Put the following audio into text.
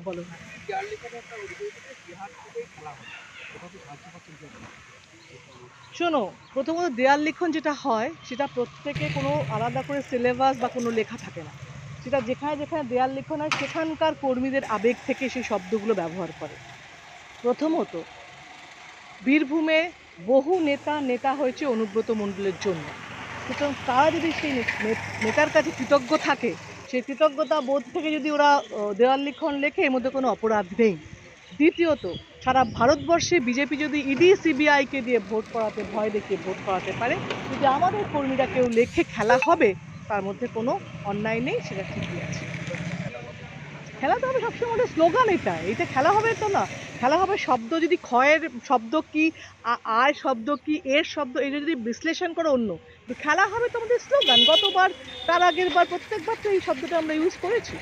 বলো। শোনো, প্রথমত দেয়াল লিখন যেটা হয় সেটা প্রত্যেকে কোনো আলাদা করে সিলেবাস বা কোনো লেখা থাকে না। সেটা যেখানে যেখানে দেয়াল লিখন হয় সেখানকার কর্মীদের আবেগ থেকে সেই শব্দগুলো ব্যবহার করে। প্রথমত বীরভূমে বহু নেতা হয়েছে অনুব্রত মণ্ডলের জন্য। সুতরাং তারা যদি সেই নেতার কাছে কৃতজ্ঞ থাকে, সেই কৃতজ্ঞতা বোধ থেকে যদি ওরা দেওয়াল লিখন লেখে, এর মধ্যে কোনো অপরাধ নেই। দ্বিতীয়ত, সারা ভারতবর্ষে বিজেপি যদি ইডি সিবিআইকে দিয়ে ভোট করাতে, ভয় দেখিয়ে ভোট করাতে পারে, যদি আমাদের কর্মীরা কেউ লেখে খেলা হবে, তার মধ্যে কোনো অন্যায় নেই, সেটা ঠিকই আছে। খেলা তো হবে সবসময়, ওটা স্লোগান। এটা খেলা হবে তো না। খেলা হবে শব্দ, যদি ক্ষয়ের শব্দ কি, আয় শব্দ কি, এর শব্দ, এটা যদি বিশ্লেষণ করে অন্য। কিন্তু খেলা হবে তো আমাদের স্লোগান। গতবার, তার আগের বার, প্রত্যেকবার তো এই শব্দটা আমরা ইউজ করেছি।